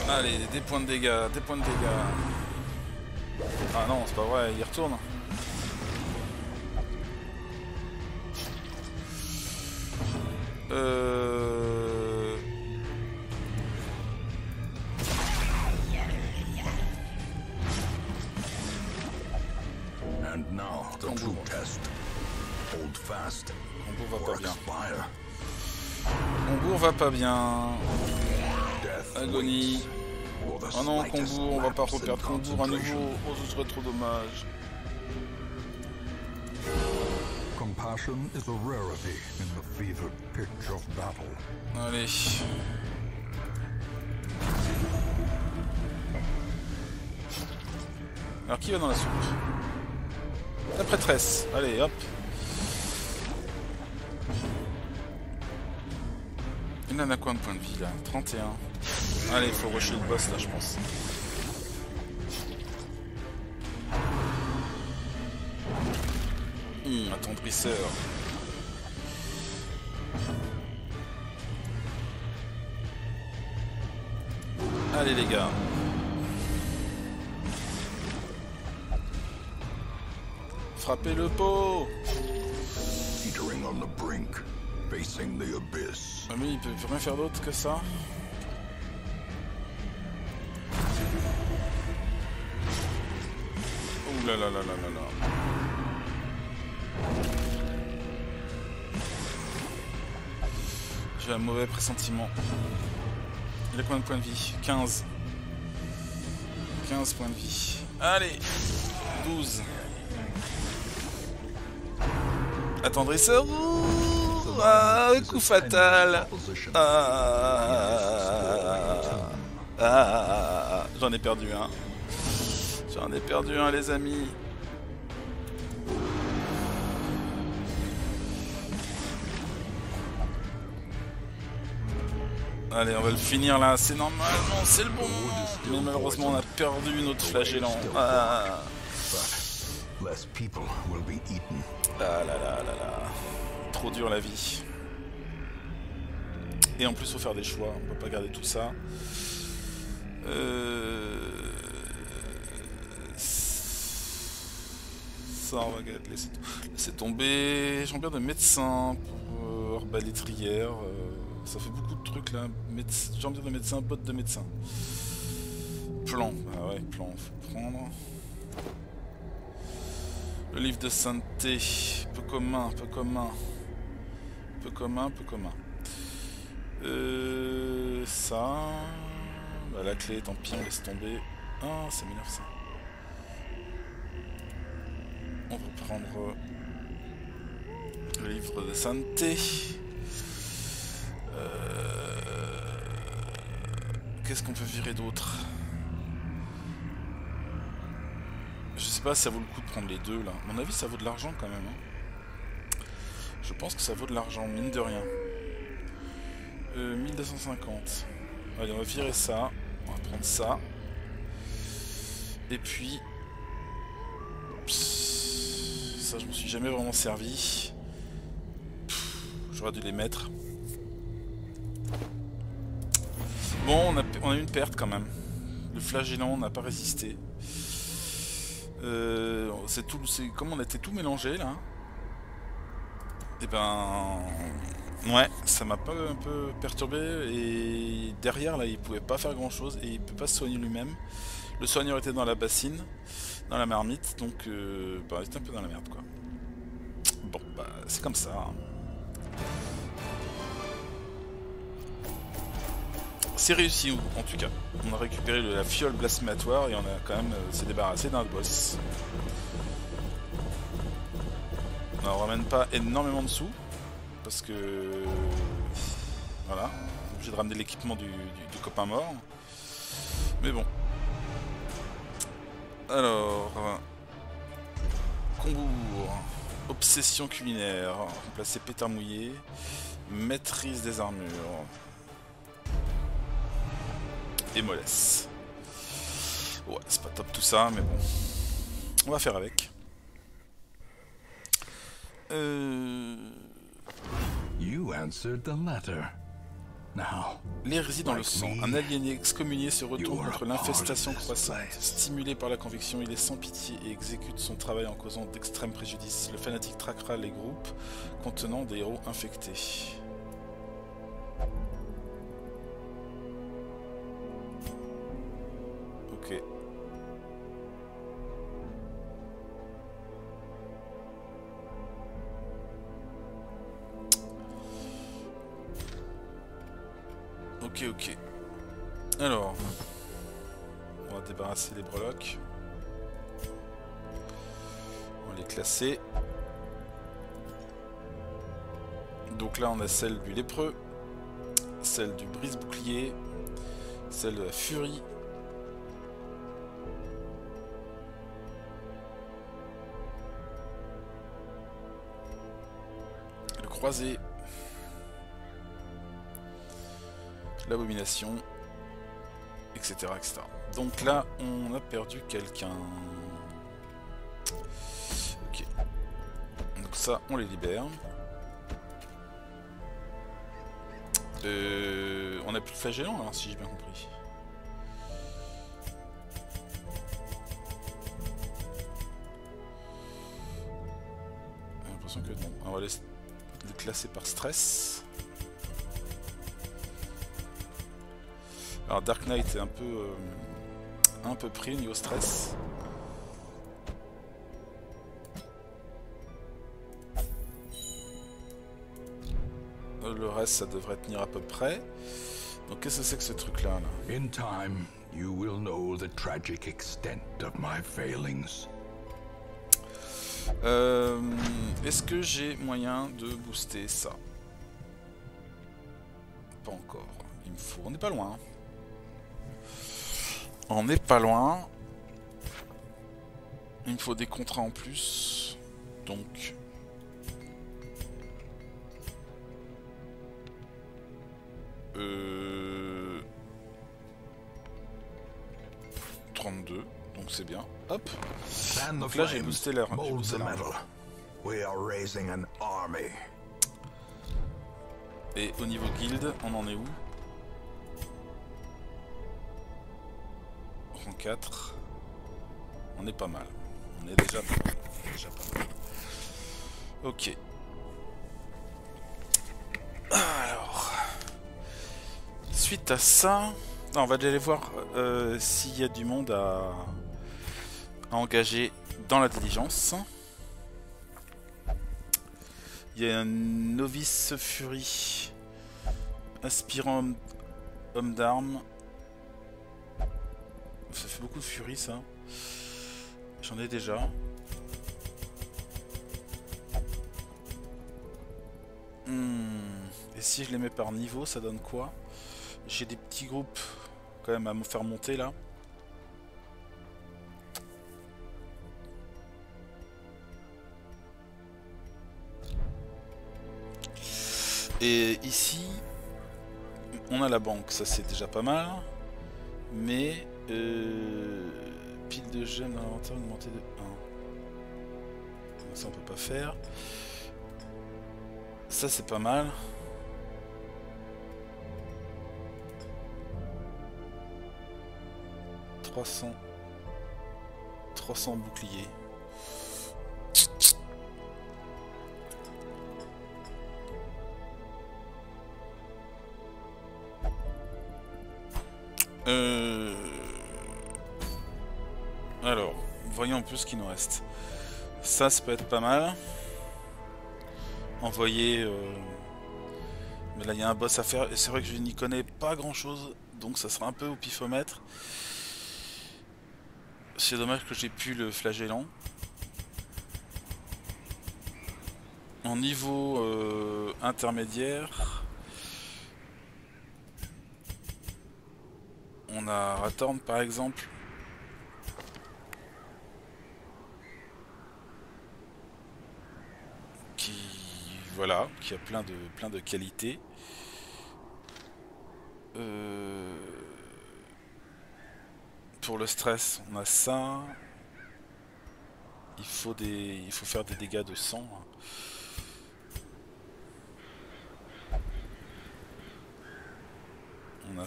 Allez, des points de dégâts, des points de dégâts. Ah non, c'est pas vrai, il retourne. And now the true test. Hold fast. Combourg va or pas bien. expire. Combourg va pas bien. Death Agonie. waits for the Oh non, slightest Combourg, on va pas lapse in reperdre Combourg à nouveau. concentration. Oh, ce serait trop dommage. Compassion is a rarity in the fevered pitch of battle. Allez. Alors qui va dans la soupe? La prêtresse. Allez, hop. Il en a combien de points de vie là? 31. Allez, il faut rusher le boss là, je pense. Attendrisseur. Allez les gars. Frappez le pot. Teetering on the brink, facing the abyss. Ah, lui il peut rien faire d'autre que ça. Ouh là là là là là là. J'ai un mauvais pressentiment. Il a combien de points de vie? 15. 15 points de vie. Allez 12. Attendrisseur. Ah, coup fatal. J'en ai perdu un. J'en ai perdu un les amis. Allez, on va le finir là, c'est normal, non, c'est le bon. Mais malheureusement, on a perdu notre flagellant. Ah là là là là. Trop dur la vie. Et en plus, faut faire des choix, on peut pas garder tout ça. Ça, on va laisser tomber. J'ai envie de médecin pour arbalétrière. Ça fait beaucoup de trucs là. Jambière de médecin, botte de médecin. Plan. Ah ouais, plan, faut prendre. Le livre de sainteté. Peu commun, peu commun. Peu commun, peu commun. Ça. Bah, la clé, tant pis, on laisse tomber. Ah, ça m'énerve ça. On va prendre le livre de sainteté. Qu'est-ce qu'on peut virer d'autre? Je sais pas si ça vaut le coup de prendre les deux là. À mon avis ça vaut de l'argent quand même. Hein. Je pense que ça vaut de l'argent, mine de rien. 1250. Allez, on va virer ça. On va prendre ça. Et puis... ça je m'en suis jamais vraiment servi. J'aurais dû les mettre. Bon, on a eu une perte quand même. Le flagellant n'a pas résisté. C'est comme on était tout mélangé là. Et ben, ouais, ça m'a pas un peu perturbé. Et derrière là, il pouvait pas faire grand chose et il peut pas se soigner lui-même. Le soigneur était dans la bassine, dans la marmite, donc bah, il était un peu dans la merde quoi. Bon, bah c'est comme ça. Hein. C'est réussi en tout cas. On a récupéré la fiole blasphématoire et on a quand même s'est débarrassé d'un boss. On ramène pas énormément de sous parce que voilà, on est obligé de ramener l'équipement du copain mort. Mais bon. Alors, Combourg, obsession culinaire, remplacer pétard mouillé, maîtrise des armures et mollesse. Ouais, c'est pas top tout ça, mais bon, on va faire avec. You answered the letter. Now, l'hérésie dans le sang. Un aliéné excommunié se retourne contre l'infestation croissante. Stimulé par la conviction, il est sans pitié et exécute son travail en causant d'extrêmes préjudices. Le fanatique traquera les groupes contenant des héros infectés. Ok. Ok. Alors, on va débarrasser les breloques. On va les classer. Donc là, on a celle du lépreux, celle du brise-bouclier, celle de la furie. Le croisé. L'abomination, etc., etc. Donc là, on a perdu quelqu'un. Ok. Donc ça, on les libère. On a plus de flagellants, alors, si j'ai bien compris. J'ai l'impression que non. On va les classer par stress. Alors Dark Knight est un peu pris au niveau stress. Le reste, ça devrait tenir à peu près. Donc qu'est-ce que c'est que ce truc là, in time, you will know the tragic extent of my failings. Est-ce que j'ai moyen de booster ça? Pas encore. Il me faut. On n'est pas loin. On n'est pas loin. Il me faut des contrats en plus. Donc. Euh... 32. Donc c'est bien. Hop. Donc là j'ai boosté l'air. Et au niveau guild, on en est où? Rang 4. On est pas mal. On est déjà pas mal. Ok. Alors. Suite à ça, on va aller voir s'il y a du monde à engager dans la diligence. Il y a un novice furie, aspirant homme d'armes. Ça fait beaucoup de furie ça. J'en ai déjà. Et si je les mets par niveau, ça donne quoi? J'ai des petits groupes quand même à me faire monter là. Et ici, on a la banque, ça c'est déjà pas mal. Mais pile de gemmes dans l'inventaire, une montée de 1. Ça on peut pas faire. Ça c'est pas mal. « 300 boucliers. » Alors, voyons un peu ce qu'il nous reste. Ça peut être pas mal. Envoyer Mais là il y a un boss à faire et c'est vrai que je n'y connais pas grand chose, donc ça sera un peu au pifomètre. C'est dommage que j'ai pu le flagellant. En niveau intermédiaire, on a Ratorn par exemple. Voilà, qui a plein de qualités. Pour le stress, on a ça. Il faut faire des dégâts de sang. On a...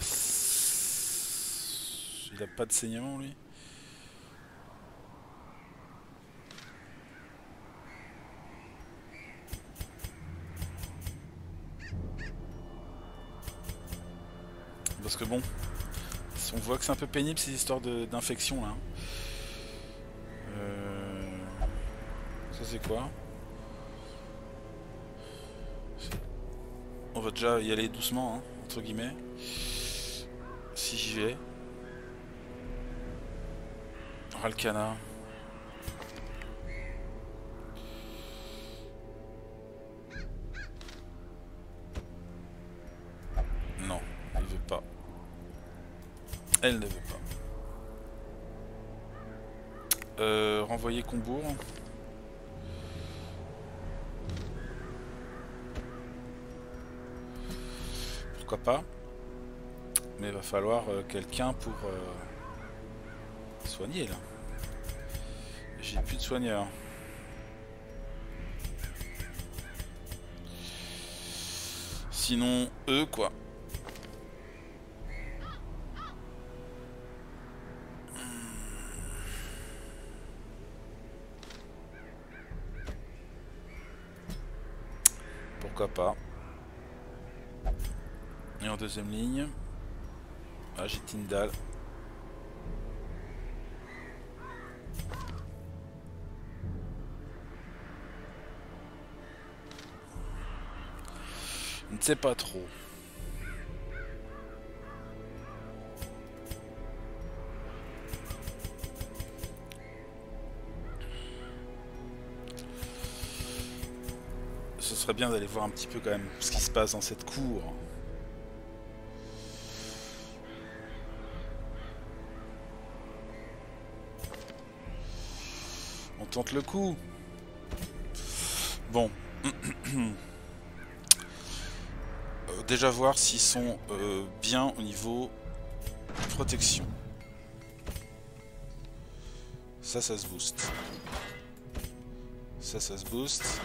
Il a pas de saignement lui. Parce que bon, on voit que c'est un peu pénible ces histoires d'infection là. Ça c'est quoi? On va déjà y aller doucement, hein, entre guillemets. Si j'y vais. Ralkana. Non, il veut pas. Elle ne veut pas. Renvoyer Combourg. Pourquoi pas. Mais il va falloir quelqu'un pour soigner là. J'ai plus de soigneurs. Sinon, eux quoi. Pourquoi pas. Et en deuxième ligne, ah, j'ai Tyndall. Je ne sais pas trop. Ce serait bien d'aller voir un petit peu quand même ce qui se passe dans cette cour. On tente le coup. Bon. Déjà voir s'ils sont bien au niveau protection. Ça se booste. Ça se booste.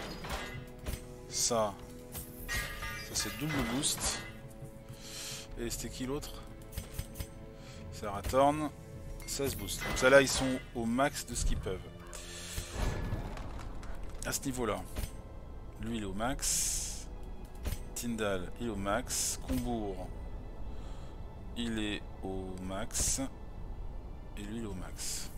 Ça c'est double boost. Et c'était qui l'autre? C'est Ratorn. Ça se boost. Donc ça là ils sont au max de ce qu'ils peuvent. À ce niveau là. Lui il est au max. Tyndall il est au max. Combourg il est au max. Et lui il est au max.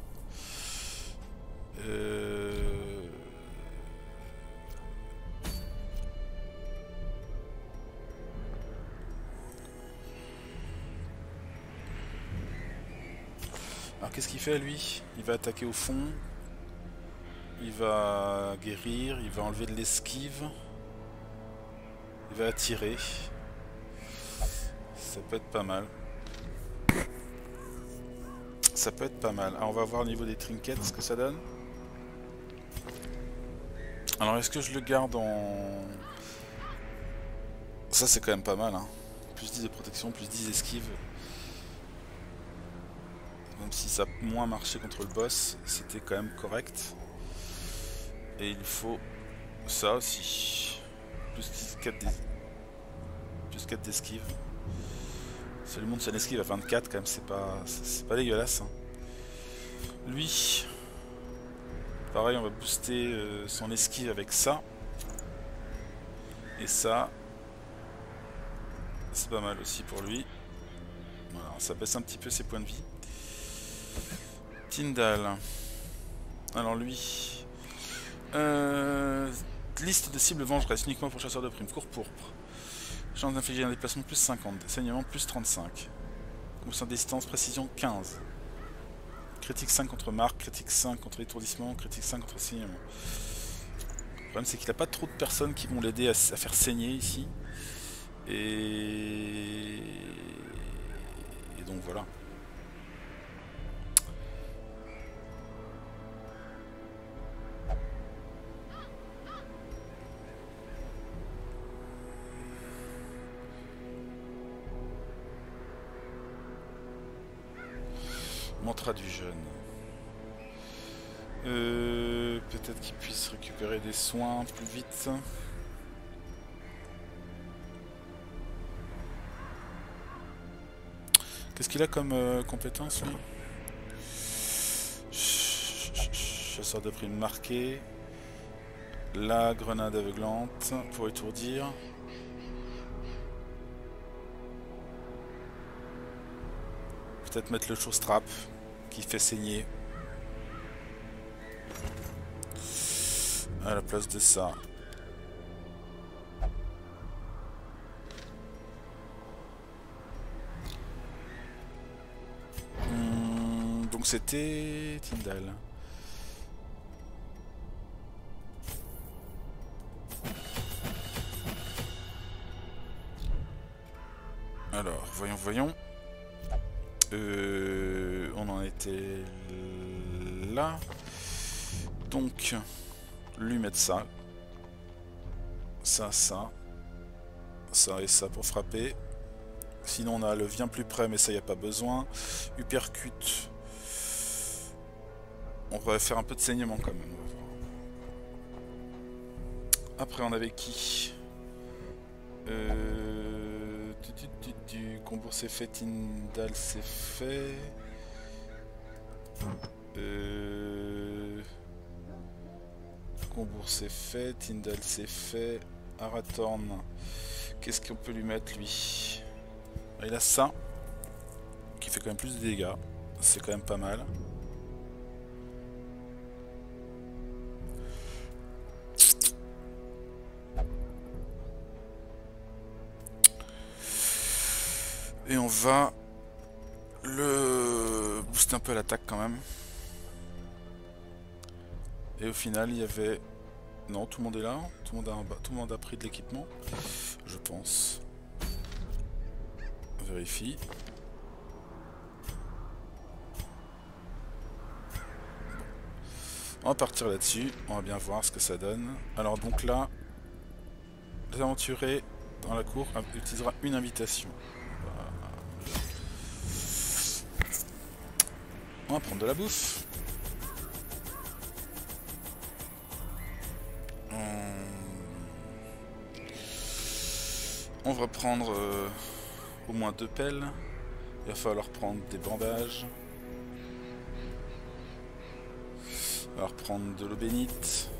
Alors qu'est-ce qu'il fait lui? Il va attaquer au fond. Il va guérir. Il va enlever de l'esquive. Il va attirer. Ça peut être pas mal. Ça peut être pas mal. Alors on va voir au niveau des trinkets ce que ça donne. Alors est-ce que je le garde en... Ça c'est quand même pas mal hein. Plus 10 de protection, plus 10 esquive. Même si ça a moins marché contre le boss, c'était quand même correct. Et il faut ça aussi. Plus 4 d'esquive. Ça lui monte son esquive à 24 quand même, c'est pas dégueulasse. Hein. Lui, pareil, on va booster son esquive avec ça. Et ça, c'est pas mal aussi pour lui. Voilà, ça baisse un petit peu ses points de vie. Tyndall. Alors lui, liste de cibles vengeresse uniquement pour chasseurs de primes. Cours pourpre. Chance d'infliger un déplacement plus 50. Saignement plus 35. Combustion de distance, précision 15. Critique 5 contre marque, critique 5 contre étourdissement, critique 5 contre saignement. Le problème c'est qu'il n'a pas trop de personnes qui vont l'aider à faire saigner ici. Et donc voilà. Mantra du jeune. Peut-être qu'il puisse récupérer des soins plus vite. Qu'est-ce qu'il a comme compétence, lui? Chasseur de primes marqué. La grenade aveuglante pour étourdir. Peut-être mettre le show-strap qui fait saigner. À la place de ça. Donc c'était Tyndall. Alors, voyons. On en était là. Donc, lui mettre ça. Ça et ça pour frapper. Sinon on a le vient plus près, mais ça y a pas besoin. Uppercut. On va faire un peu de saignement quand même. Après on avait qui? Combourg c'est fait, Tyndall c'est fait. Combourg c'est fait, Tyndall c'est fait. Arathorn, qu'est-ce qu'on peut lui mettre lui? Il a ça, qui fait quand même plus de dégâts. C'est quand même pas mal. Et on va le booster un peu à l'attaque quand même. Et au final, il y avait... Non, tout le monde est là. Tout le monde a pris de l'équipement. Je pense. On vérifie. On va partir là-dessus. On va bien voir ce que ça donne. Alors donc là, l'aventuré dans la cour utilisera une invitation. On va prendre de la bouffe. On va prendre au moins 2 pelles. Il va falloir prendre des bandages. Il va falloir prendre de l'eau bénite.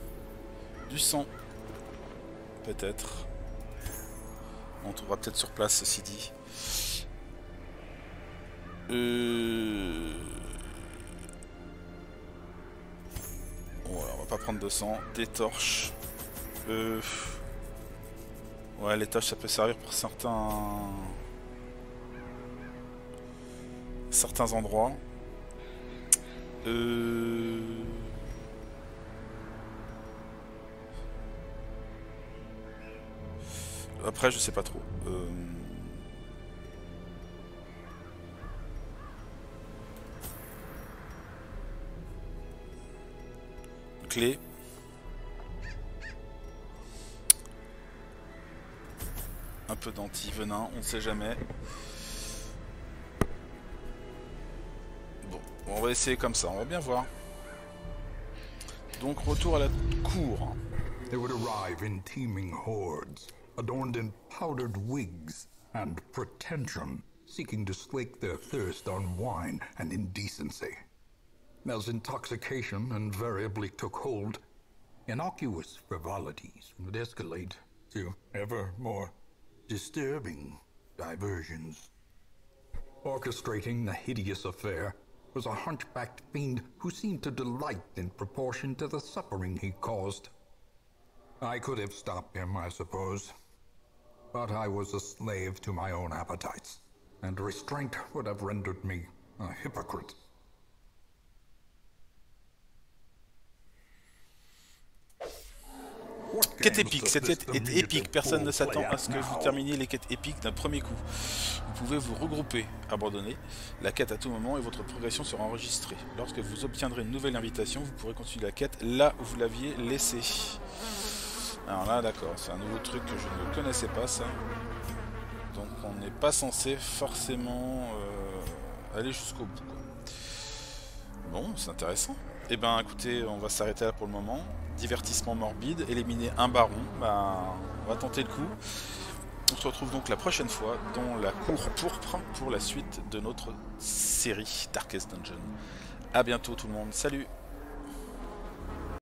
Du sang. Peut-être. On trouvera peut-être sur place, ceci dit. Voilà, on va pas prendre de sang. Des torches. Ouais, les torches ça peut servir pour certains endroits. Après, je sais pas trop. Clé. Un peu d'anti-venin, on ne sait jamais. Bon, on va essayer comme ça, on va bien voir. Donc retour à la cour. They would arrive in teeming hordes, adorned in powdered wigs and pretension, seeking to slake their thirst on wine and indecency. As intoxication invariably took hold, innocuous frivolities would escalate to ever more disturbing diversions. Orchestrating the hideous affair was a hunchbacked fiend who seemed to delight in proportion to the suffering he caused. I could have stopped him, I suppose. But I was a slave to my own appetites, and restraint would have rendered me a hypocrite. Quête épique, cette quête est épique, personne ne s'attend à ce que vous terminiez les quêtes épiques d'un premier coup. Vous pouvez vous regrouper, abandonner la quête à tout moment et votre progression sera enregistrée. Lorsque vous obtiendrez une nouvelle invitation, vous pourrez continuer la quête là où vous l'aviez laissée. Alors là, d'accord, c'est un nouveau truc que je ne connaissais pas, ça. Donc on n'est pas censé forcément aller jusqu'au bout, quoi. Bon, c'est intéressant. Eh ben écoutez, on va s'arrêter là pour le moment. Divertissement morbide, éliminer un baron, ben, on va tenter le coup. On se retrouve donc la prochaine fois dans la cour pourpre pour la suite de notre série Darkest Dungeon. A bientôt tout le monde, salut!